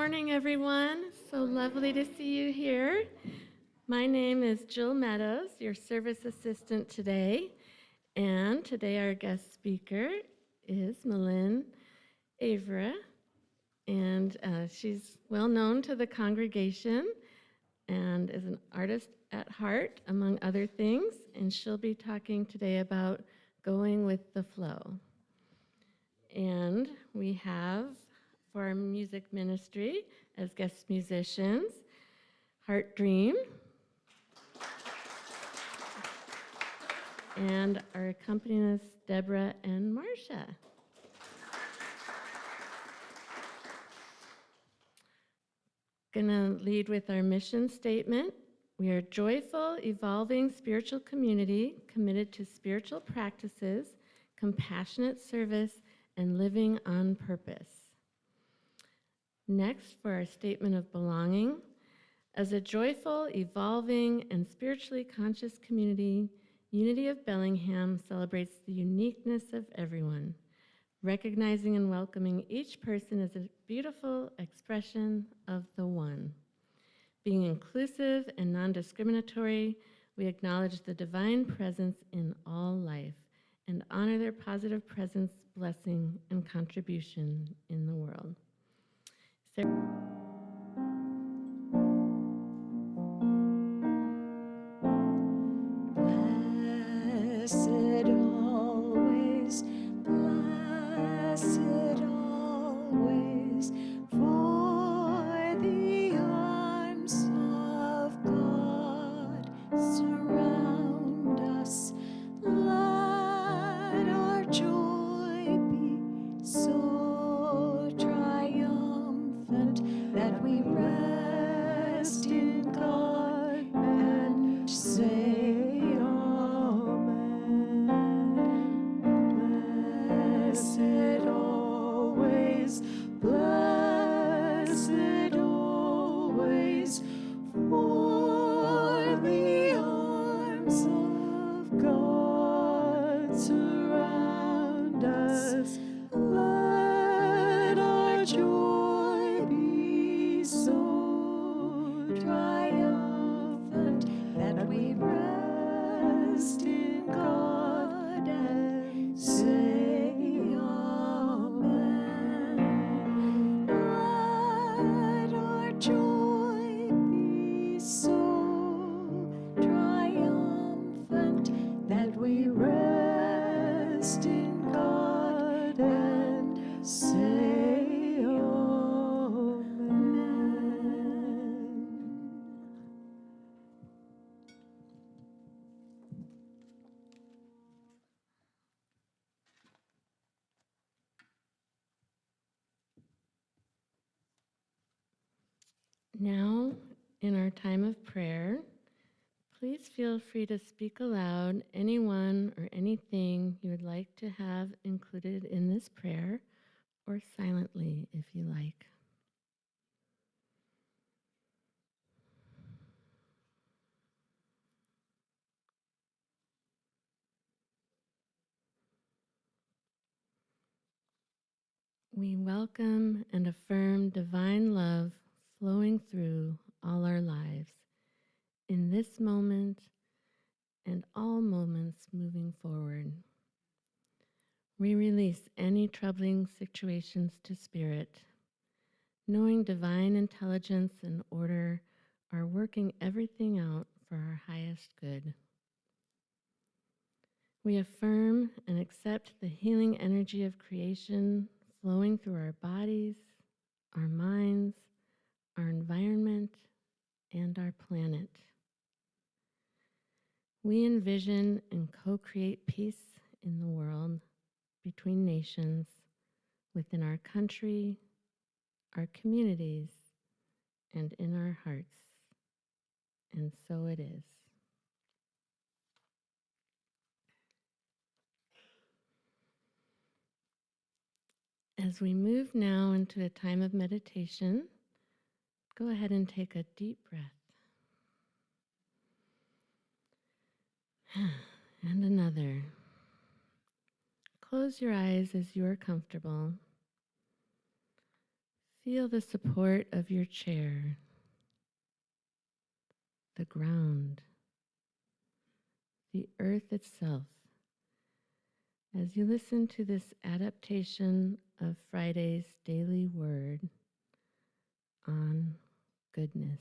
morning, everyone. So lovely to see you here. My name is Jill Meadows, your service assistant today. And today our guest speaker is Malin Avera. And she's well known to the congregation and is an artist at heart, among other things. And she'll be talking today about going with the flow. And we have, for our music ministry, as guest musicians, HeartDream, and our accompanists, Debra and Marcia. Gonna lead with our mission statement. We are a joyful, evolving spiritual community committed to spiritual practices, compassionate service, and living on purpose. Next, for our statement of belonging, as a joyful, evolving, and spiritually conscious community, Unity of Bellingham celebrates the uniqueness of everyone, recognizing and welcoming each person as a beautiful expression of the one. Being inclusive and non-discriminatory, we acknowledge the divine presence in all life and honor their positive presence, blessing, and contribution in the world. Blessed always, for the arms of God surround us. Let our joy be so triumphant that we rest in God and say amen. Blessed always, for the arms of God surround us. Let our joy be so triumphant that we rest in God and say amen. Let our joy be so triumphant that we rest in God and say amen. Now, in our time of prayer, please feel free to speak aloud anyone or anything you would like to have included in this prayer, or silently if you like. We welcome and affirm divine love flowing through all our lives in this moment and all moments moving forward. We release any troubling situations to Spirit, knowing divine intelligence and order are working everything out for our highest good. We affirm and accept the healing energy of creation flowing through our bodies, our minds, our environment, and our planet. We envision and co-create peace in the world, between nations, within our country, our communities, and in our hearts. And so it is. As we move now into a time of meditation, go ahead and take a deep breath. And another. Close your eyes as you are comfortable. Feel the support of your chair, the ground, the earth itself, as you listen to this adaptation of Friday's daily word on goodness.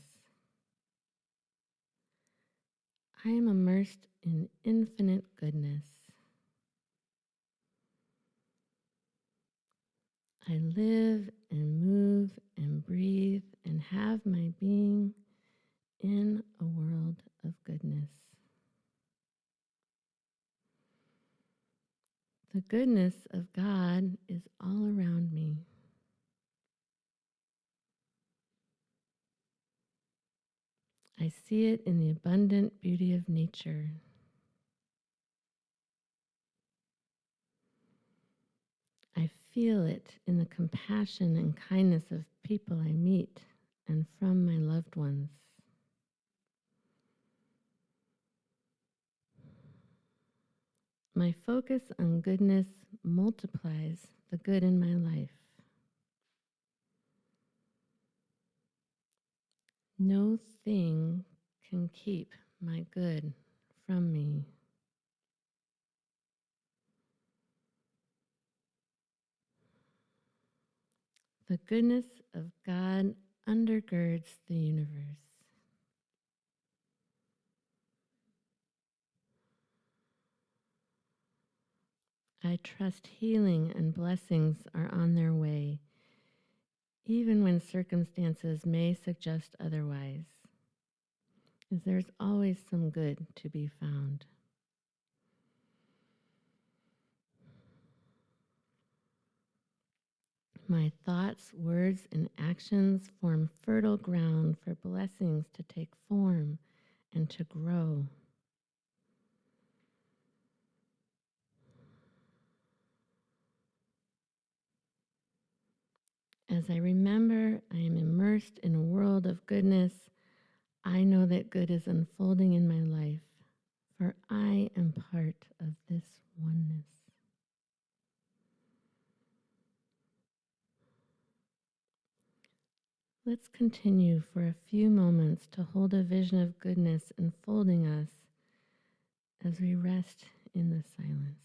I am immersed in infinite goodness. I live and move and breathe and have my being in a world of goodness. The goodness of God is all around me. I see it in the abundant beauty of nature. I feel it in the compassion and kindness of people I meet and from my loved ones. My focus on goodness multiplies the good in my life. No thing can keep my good from me. The goodness of God undergirds the universe. I trust healing and blessings are on their way, even when circumstances may suggest otherwise, as there's always some good to be found. My thoughts, words, and actions form fertile ground for blessings to take form and to grow. As I remember I am immersed in a world of goodness, I know that good is unfolding in my life, for I am part of this oneness. Let's continue for a few moments to hold a vision of goodness enfolding us as we rest in the silence.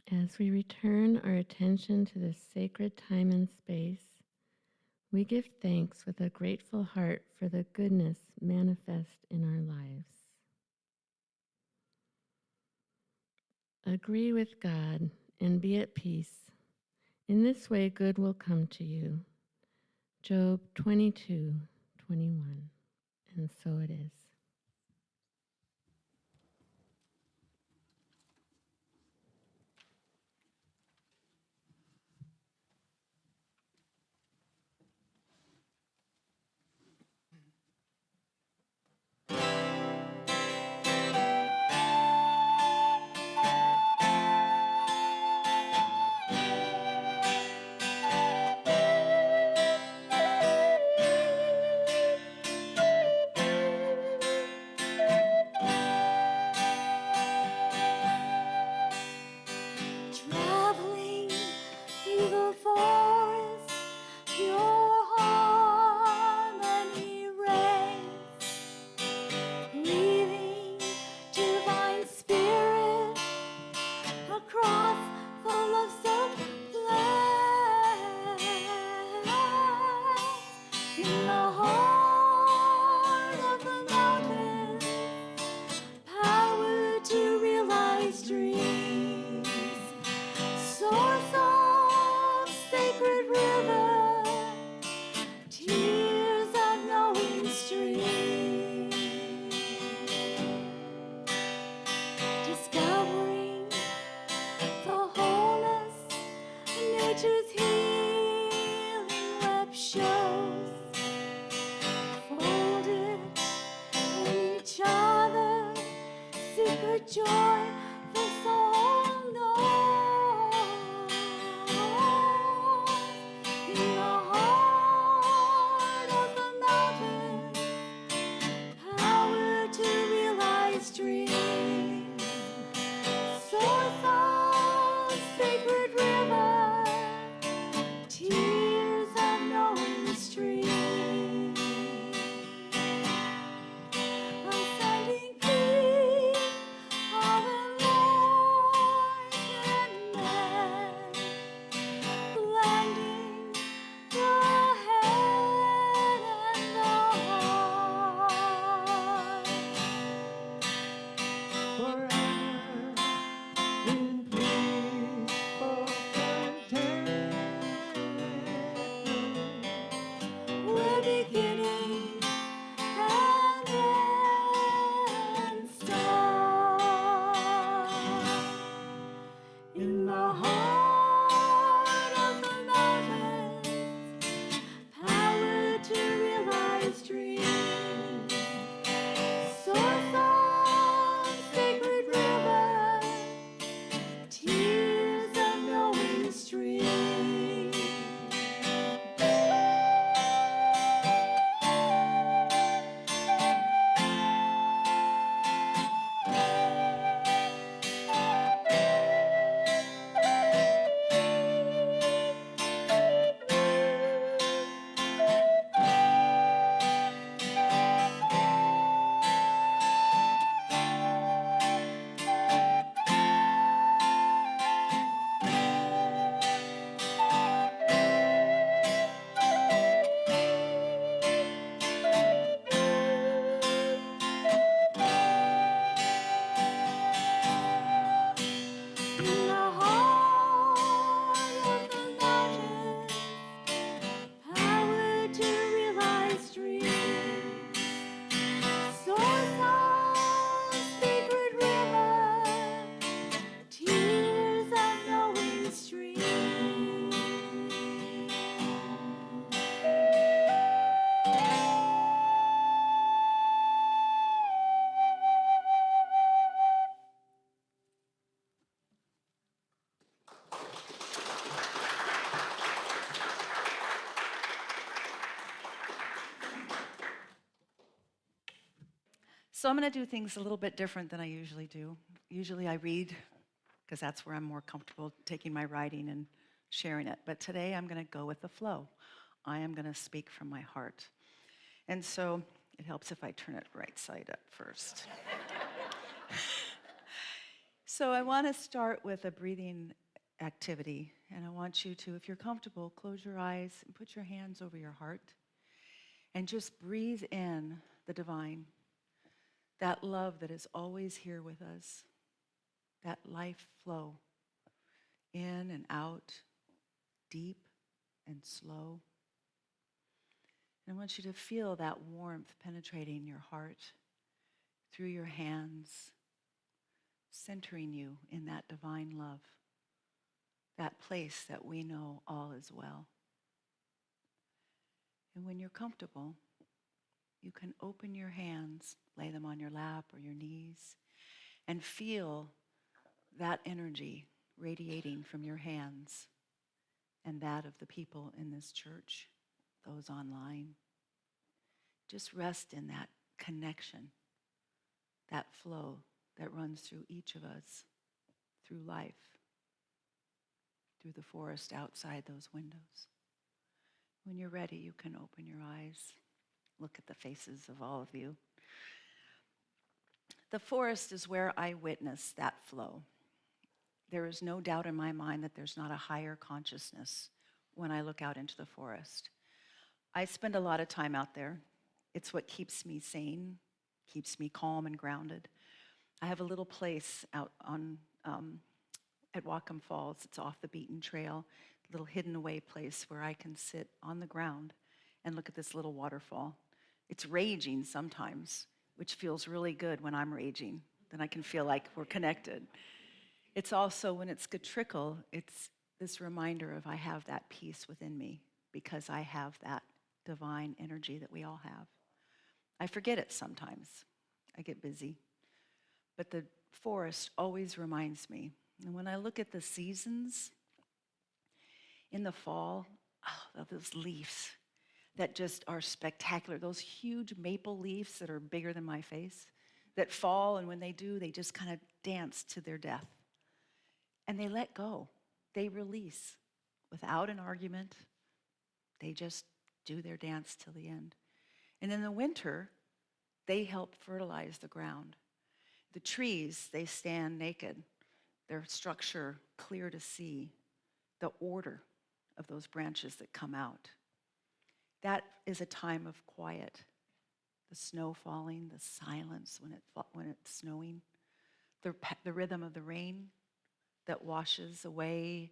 As we return our attention to this sacred time and space, we give thanks with a grateful heart for the goodness manifest in our lives. Agree with God and be at peace. In this way, good will come to you. Job 22:21. And so it is. joy the soul knows. In the heart of the mountain, power to realize dreams. Source of sacred river, tears of knowing stream. Ascending peak of enlightenment, blending the head and the heart. Forever in peaceful contentment, we're beginning and end start. In the heart of the mountains, power to realize dreams. Source of sacred river, tears of knowing stream. In the heart of the mountains, power to realize dreams. Source of sacred river, tears of knowing stream. So I'm going to do things a little bit different than I usually do. Usually I read because that's where I'm more comfortable taking my writing and sharing it. But today I'm going to go with the flow. I am going to speak from my heart. And so it helps if I turn it right side up first. So I want to start with a breathing activity. And I want you to, if you're comfortable, close your eyes and put your hands over your heart and just breathe in the divine. That love that is always here with us, that life flow, in and out, deep and slow. And I want you to feel that warmth penetrating your heart through your hands, centering you in that divine love, that place that we know all is well. And when you're comfortable, you can open your hands, lay them on your lap or your knees, and feel that energy radiating from your hands and that of the people in this church, those online. Just rest in that connection, that flow that runs through each of us, through life, through the forest outside those windows. When you're ready, you can open your eyes, look at the faces of all of you. The forest is where I witness that flow. There is no doubt in my mind that there's not a higher consciousness when I look out into the forest. I spend a lot of time out there. It's what keeps me sane, keeps me calm and grounded. I have a little place out on at Whatcom Falls. It's off the beaten trail, a little hidden away place where I can sit on the ground and look at this little waterfall. It's raging sometimes, which feels really good when I'm raging. Then I can feel like we're connected. It's also, when it's good trickle, it's this reminder of I have that peace within me because I have that divine energy that we all have. I forget it sometimes. I get busy. But the forest always reminds me. And when I look at the seasons in the fall, oh, those leaves that just are spectacular, those huge maple leaves that are bigger than my face, that fall, and when they do, they just kind of dance to their death. And they let go. They release without an argument. They just do their dance till the end. And in the winter, they help fertilize the ground. The trees, they stand naked, their structure clear to see, the order of those branches that come out. That is a time of quiet. The snow falling, the silence when it's snowing, the rhythm of the rain that washes away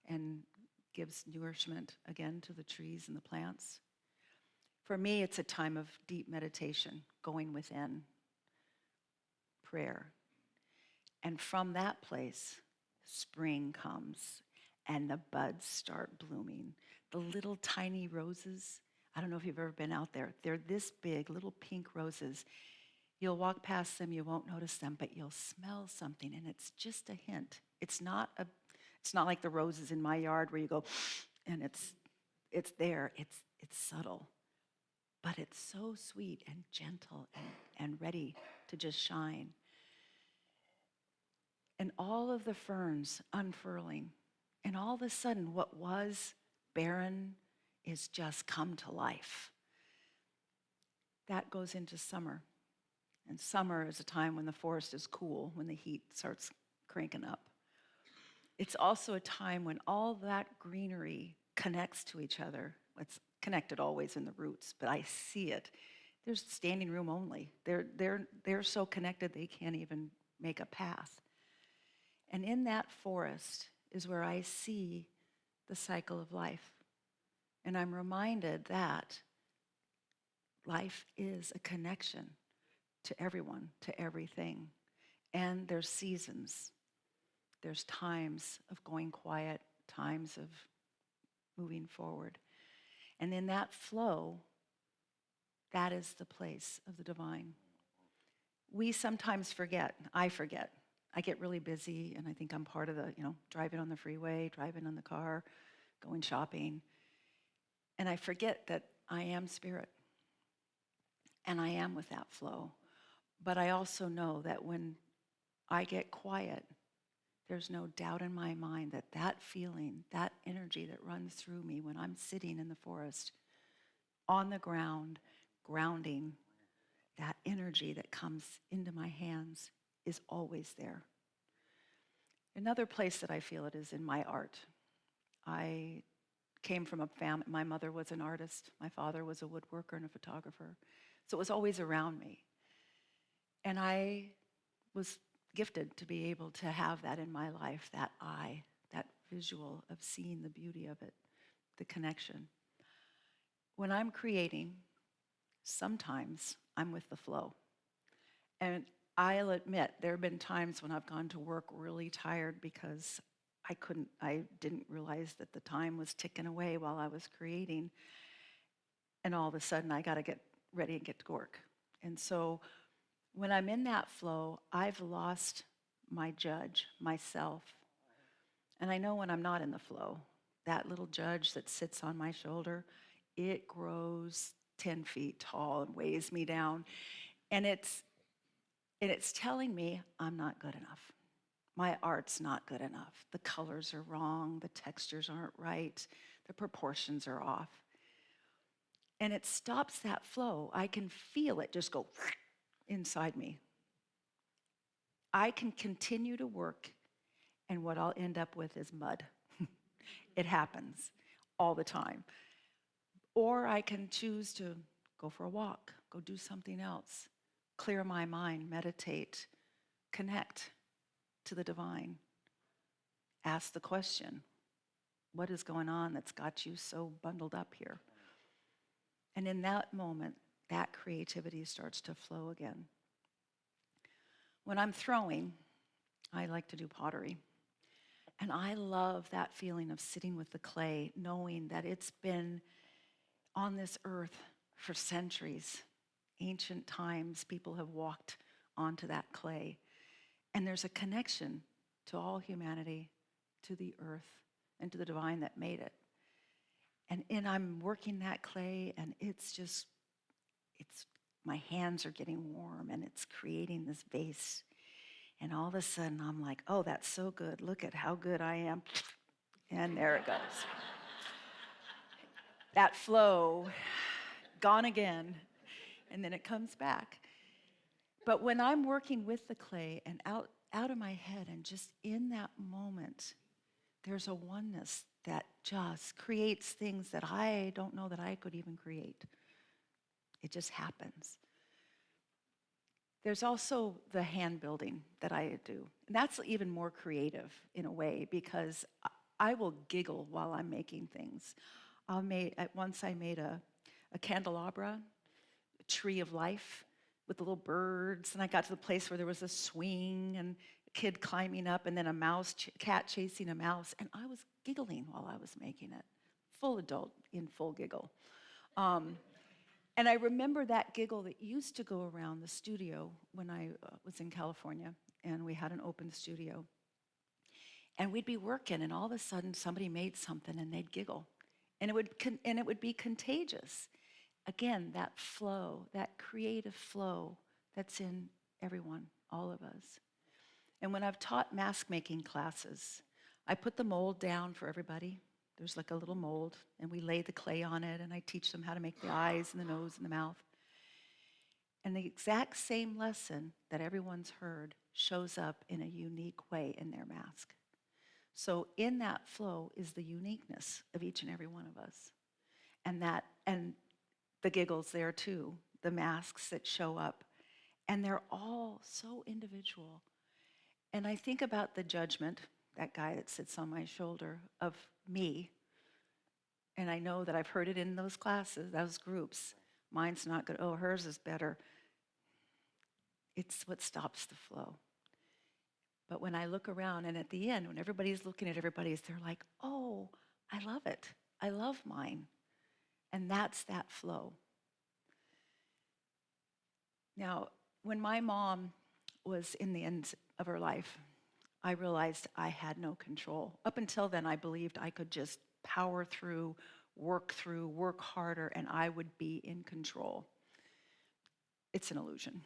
and gives nourishment again to the trees and the plants. For me, it's a time of deep meditation, going within, prayer. And from that place, spring comes and the buds start blooming. The little tiny roses, I don't know if you've ever been out there. They're this big, little pink roses. You'll walk past them, you won't notice them, but you'll smell something, and it's just a hint. It's not like the roses in my yard where you go, and it's there. It's subtle, but it's so sweet and gentle and ready to just shine. And all of the ferns unfurling, and all of a sudden, what was barren is just come to life. That goes into summer. And summer is a time when the forest is cool, when the heat starts cranking up. It's also a time when all that greenery connects to each other. It's connected always in the roots, but I see it. There's standing room only. They're so connected they can't even make a path. And in that forest is where I see the cycle of life. And I'm reminded that life is a connection to everyone, to everything. And there's seasons. There's times of going quiet, times of moving forward. And in that flow, that is the place of the divine. We sometimes forget. I forget. I get really busy, and I think I'm part of the, driving on the freeway, driving in the car, going shopping. And I forget that I am spirit. And I am with that flow. But I also know that when I get quiet, there's no doubt in my mind that that feeling, that energy that runs through me when I'm sitting in the forest, on the ground, grounding, that energy that comes into my hands is always there. Another place that I feel it is in my art. I came from a family, my mother was an artist, my father was a woodworker and a photographer, so it was always around me. And I was gifted to be able to have that in my life, that eye, that visual of seeing the beauty of it, the connection. When I'm creating, sometimes I'm with the flow. And I'll admit, there have been times when I've gone to work really tired because I didn't realize that the time was ticking away while I was creating. And all of a sudden, I got to get ready and get to work. And so when I'm in that flow, I've lost my judge, myself. And I know when I'm not in the flow, that little judge that sits on my shoulder, it grows 10 feet tall and weighs me down. And it's telling me I'm not good enough. My art's not good enough. The colors are wrong, the textures aren't right, the proportions are off. And it stops that flow. I can feel it just go inside me. I can continue to work, and what I'll end up with is mud. It happens all the time. Or I can choose to go for a walk, go do something else, clear my mind, meditate, connect to the divine. Ask the question, what is going on that's got you so bundled up here? And in that moment, that creativity starts to flow again. When I'm throwing, I like to do pottery. And I love that feeling of sitting with the clay, knowing that it's been on this earth for centuries. Ancient times, people have walked onto that clay. And there's a connection to all humanity, to the earth, and to the divine that made it. And I'm working that clay, and it's my hands are getting warm, and it's creating this vase. And all of a sudden, I'm like, oh, that's so good. Look at how good I am. And there it goes. That flow, gone again, and then it comes back. But when I'm working with the clay and out of my head and just in that moment, there's a oneness that just creates things that I don't know that I could even create. It just happens. There's also the hand building that I do. And that's even more creative in a way because I will giggle while I'm making things. Once I made a candelabra, a tree of life with the little birds, and I got to the place where there was a swing and a kid climbing up and then a cat chasing a mouse, and I was giggling while I was making it. Full adult in full giggle. And I remember that giggle that used to go around the studio when I was in California, and we had an open studio. And we'd be working, and all of a sudden somebody made something, and they'd giggle. And it would be contagious. Again, that flow, that creative flow that's in everyone, all of us. And when I've taught mask making classes, I put the mold down for everybody. There's like a little mold, and we lay the clay on it, and I teach them how to make the eyes and the nose and the mouth. And the exact same lesson that everyone's heard shows up in a unique way in their mask. So in that flow is the uniqueness of each and every one of us. And the giggles there too, the masks that show up. And they're all so individual. And I think about the judgment, that guy that sits on my shoulder, of me. And I know that I've heard it in those classes, those groups. Mine's not good. Oh, hers is better. It's what stops the flow. But when I look around, and at the end, when everybody's looking at everybody's, they're like, oh, I love it. I love mine. And that's that flow. Now, when my mom was in the end of her life, I realized I had no control. Up until then, I believed I could just power through, work harder, and I would be in control. It's an illusion.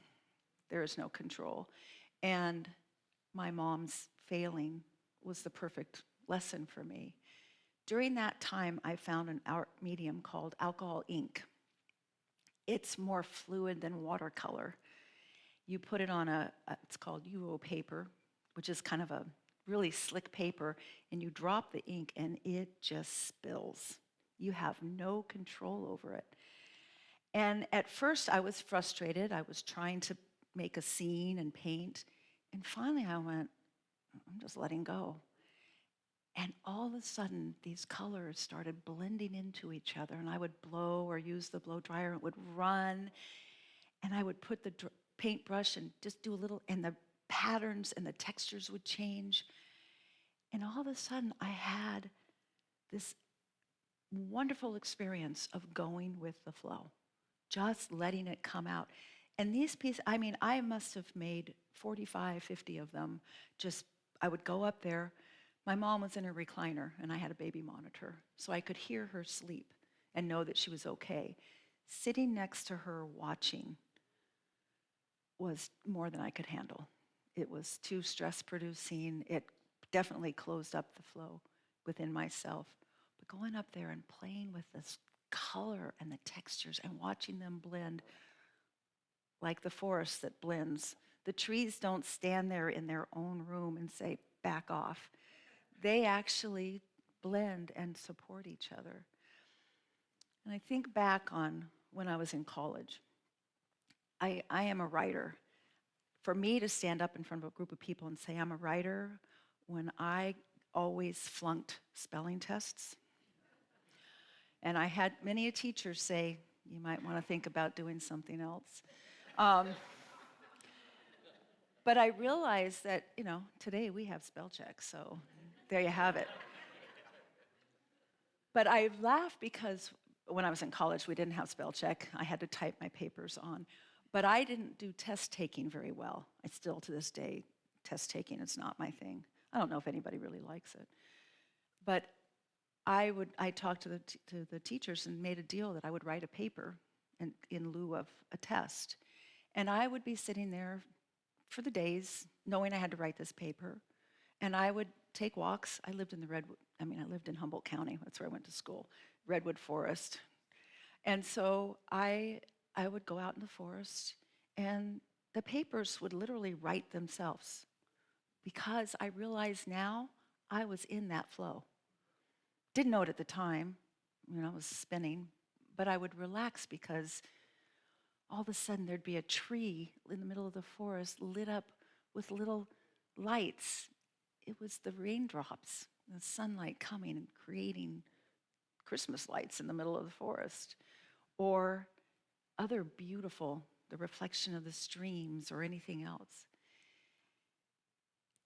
There is no control. And my mom's failing was the perfect lesson for me. During that time, I found an art medium called alcohol ink. It's more fluid than watercolor. You put it on it's called UO paper, which is kind of a really slick paper, and you drop the ink and it just spills. You have no control over it. And at first I was frustrated. I was trying to make a scene and paint. And finally I went, I'm just letting go. And all of a sudden, these colors started blending into each other, and I would blow or use the blow dryer, and it would run, and I would put the paintbrush and just do a little, and the patterns and the textures would change. And all of a sudden, I had this wonderful experience of going with the flow, just letting it come out. And these pieces, I must have made 45, 50 of them. I would go up there. My mom was in a recliner, and I had a baby monitor, so I could hear her sleep and know that she was okay. Sitting next to her watching was more than I could handle. It was too stress-producing. It definitely closed up the flow within myself. But going up there and playing with this color and the textures and watching them blend like the forest that blends. The trees don't stand there in their own room and say, back off. They actually blend and support each other. And I think back on when I was in college. I am a writer. For me to stand up in front of a group of people and say I'm a writer when I always flunked spelling tests. And I had many teachers say, you might want to think about doing something else. But I realized that, today we have spell check, so there you have it. But I laugh because when I was in college, we didn't have spell check. I had to type my papers on. But I didn't do test taking very well. I still, to this day, test taking. It's not my thing. I don't know if anybody really likes it. But I talked to the teachers and made a deal that I would write a paper in lieu of a test. And I would be sitting there for the days knowing I had to write this paper. And I would take walks. I lived in I lived in Humboldt County. That's where I went to school, Redwood Forest. And so I would go out in the forest, and the papers would literally write themselves because I realize now I was in that flow. Didn't know it at the time, I was spinning, but I would relax because all of a sudden there'd be a tree in the middle of the forest lit up with little lights. It was the raindrops, the sunlight coming and creating Christmas lights in the middle of the forest. Or other beautiful, the reflection of the streams or anything else.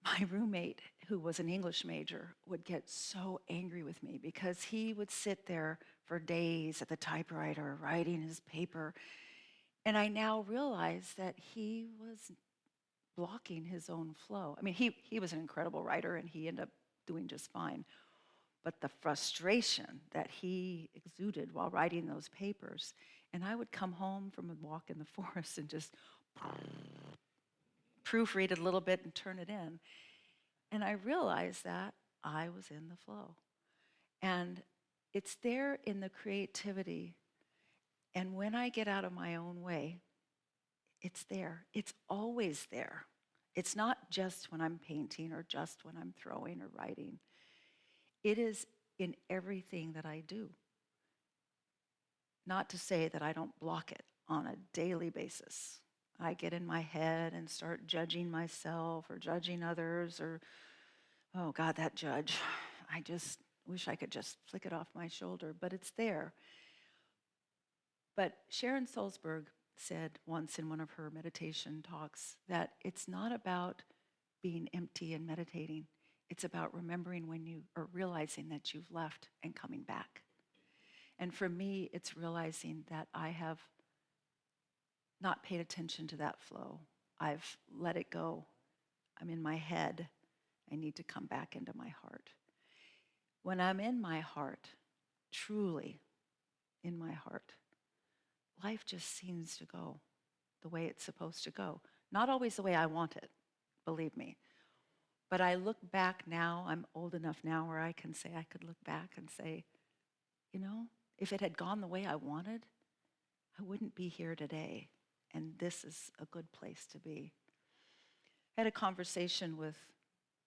My roommate, who was an English major, would get so angry with me because he would sit there for days at the typewriter writing his paper. And I now realize that he was blocking his own flow. I mean, he was an incredible writer and he ended up doing just fine. But the frustration that he exuded while writing those papers, and I would come home from a walk in the forest and just proofread it a little bit and turn it in. And I realized that I was in the flow. And it's there in the creativity. And when I get out of my own way, it's there. It's always there. It's not just when I'm painting or just when I'm throwing or writing. It is in everything that I do. Not to say that I don't block it on a daily basis. I get in my head and start judging myself or judging others or, oh God, that judge. I just wish I could just flick it off my shoulder, but it's there. But Sharon Salzberg said once in one of her meditation talks that it's not about being empty and meditating. It's about remembering when you are realizing that you've left and coming back. And for me, it's realizing that I have not paid attention to that flow. I've let it go. I'm in my head. I need to come back into my heart. When I'm in my heart, truly in my heart, life just seems to go the way it's supposed to go. Not always the way I want it, believe me. But I look back now, I'm old enough now where I can say, I could look back and say, if it had gone the way I wanted, I wouldn't be here today. And this is a good place to be. I had a conversation with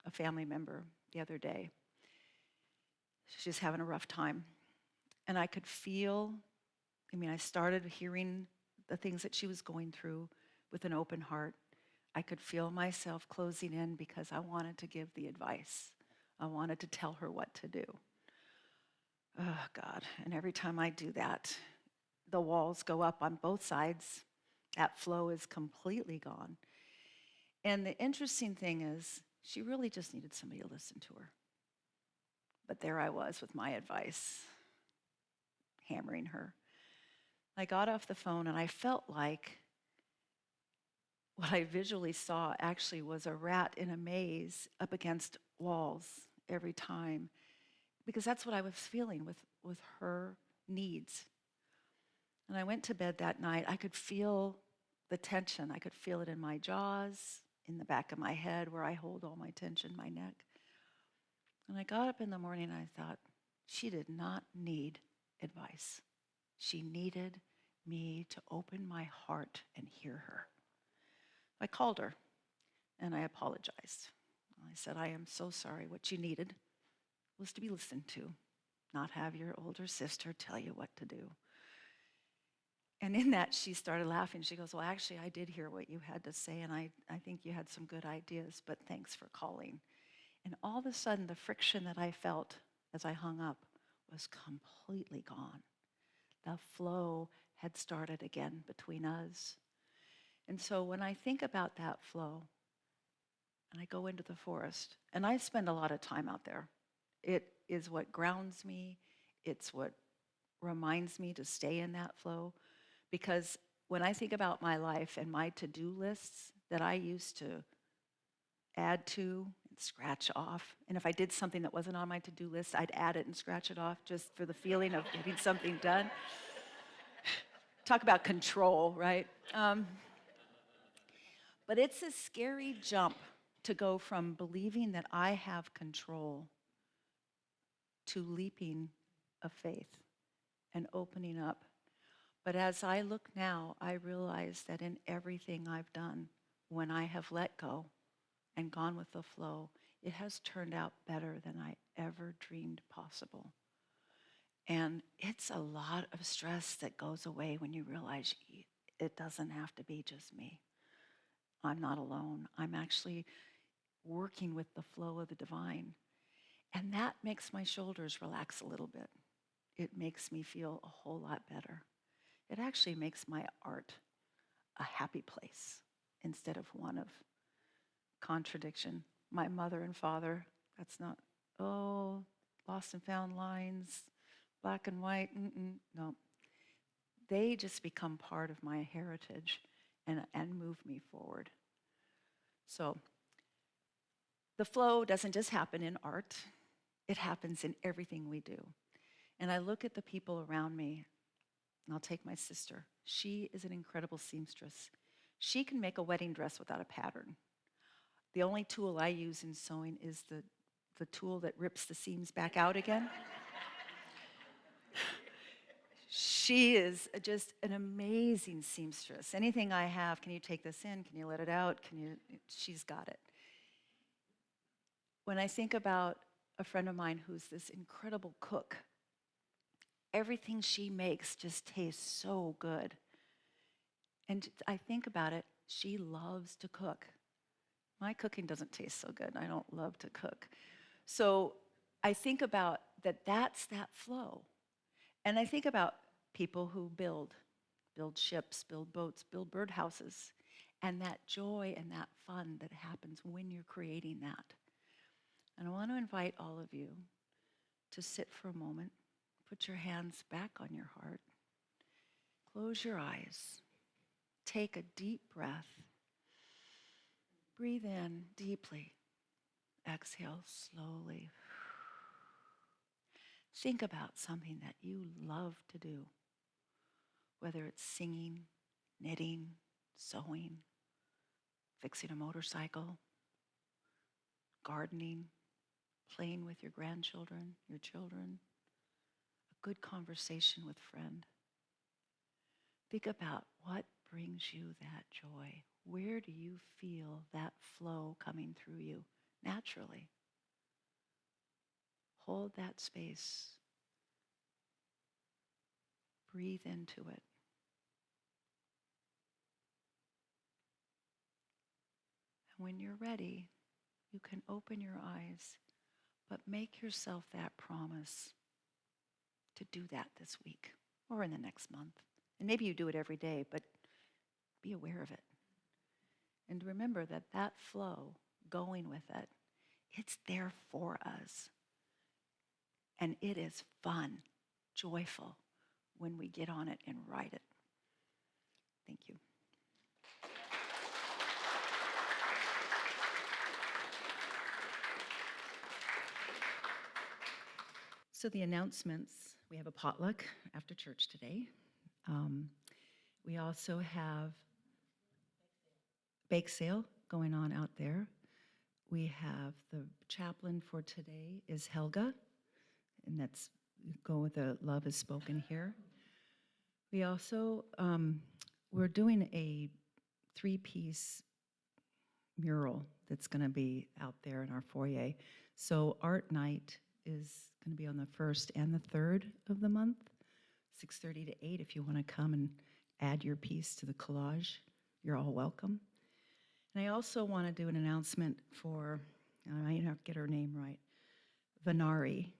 a family member the other day. She's having a rough time. And I could feel, I started hearing the things that she was going through with an open heart. I could feel myself closing in because I wanted to give the advice. I wanted to tell her what to do. Oh, God. And every time I do that, the walls go up on both sides. That flow is completely gone. And the interesting thing is, she really just needed somebody to listen to her. But there I was with my advice, hammering her. I got off the phone and I felt like what I visually saw actually was a rat in a maze up against walls every time, because that's what I was feeling with her needs. And I went to bed that night. I could feel the tension. I could feel it in my jaws, in the back of my head where I hold all my tension, my neck. And I got up in the morning and I thought, she did not need advice. She needed me to open my heart and hear her. I called her and I apologized. I said, I am so sorry. What you needed was to be listened to, not have your older sister tell you what to do. And in that, she started laughing. She goes, well, actually, I did hear what you had to say, and I think you had some good ideas, but thanks for calling. And all of a sudden, the friction that I felt as I hung up was completely gone. The flow had started again between us. And so when I think about that flow, and I go into the forest, and I spend a lot of time out there, it is what grounds me. It's what reminds me to stay in that flow. Because when I think about my life and my to-do lists that I used to add to and scratch off. And if I did something that wasn't on my to-do list, I'd add it and scratch it off just for the feeling of getting something done. Talk about control, right? But it's a scary jump to go from believing that I have control to leaping of faith and opening up. But as I look now, I realize that in everything I've done, when I have let go and gone with the flow, it has turned out better than I ever dreamed possible. And it's a lot of stress that goes away when you realize it doesn't have to be just me. I'm not alone. I'm actually working with the flow of the divine. And that makes my shoulders relax a little bit. It makes me feel a whole lot better. It actually makes my art a happy place instead of one of contradiction. My mother and father, that's not, lost and found lines, black and white, no. They just become part of my heritage and move me forward. So the flow doesn't just happen in art, it happens in everything we do. And I look at the people around me, and I'll take my sister. She is an incredible seamstress. She can make a wedding dress without a pattern. The only tool I use in sewing is the tool that rips the seams back out again. She is just an amazing seamstress. Anything I have, can you take this in? Can you let it out? She's got it. When I think about a friend of mine who's this incredible cook, everything she makes just tastes so good. And I think about it, she loves to cook. My cooking doesn't taste so good. I don't love to cook. So I think about that's that flow. And I think about people who build ships, build boats, build birdhouses, and that joy and that fun that happens when you're creating that. And I want to invite all of you to sit for a moment, put your hands back on your heart, close your eyes, take a deep breath, breathe in deeply, exhale slowly. Think about something that you love to do, whether it's singing, knitting, sewing, fixing a motorcycle, gardening, playing with your grandchildren, your children, a good conversation with a friend. Think about what brings you that joy. Where do you feel that flow coming through you naturally? Hold that space. Breathe into it. And when you're ready, you can open your eyes, but make yourself that promise to do that this week or in the next month. And maybe you do it every day, but be aware of it. And remember that flow, going with it, it's there for us. And it is fun, joyful when we get on it and ride it. Thank you. So the announcements, we have a potluck after church today. We also have bake sale going on out there. We have the chaplain for today is Helga, and that's go with the love is spoken here. We also, we're doing a 3-piece mural that's going to be out there in our foyer. So art night is going to be on the 1st and the 3rd of the month, 6:30 to 8. If you want to come and add your piece to the collage, you're all welcome. And I also want to do an announcement for, I might not get her name right, Vanari,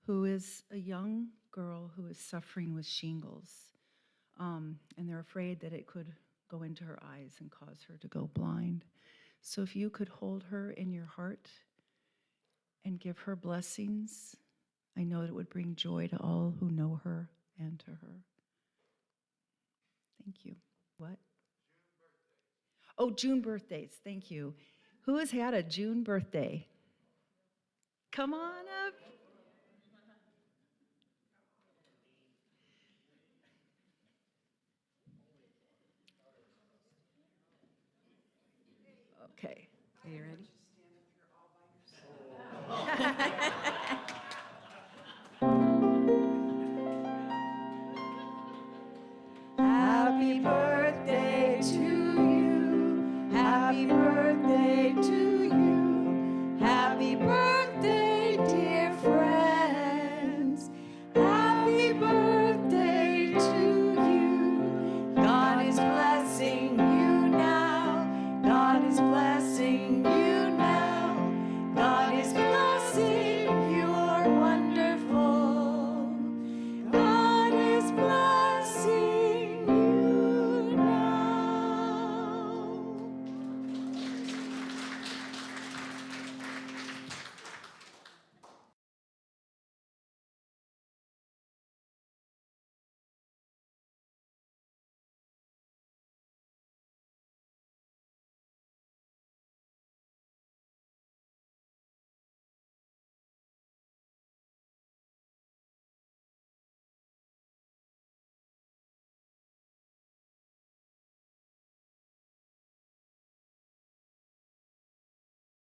who is a young girl who is suffering with shingles. And they're afraid that it could go into her eyes and cause her to go blind. So if you could hold her in your heart and give her blessings, I know that it would bring joy to all who know her and to her. Thank you. What? Oh, June birthdays. Thank you. Who has had a June birthday? Come on up. Okay. Are you ready?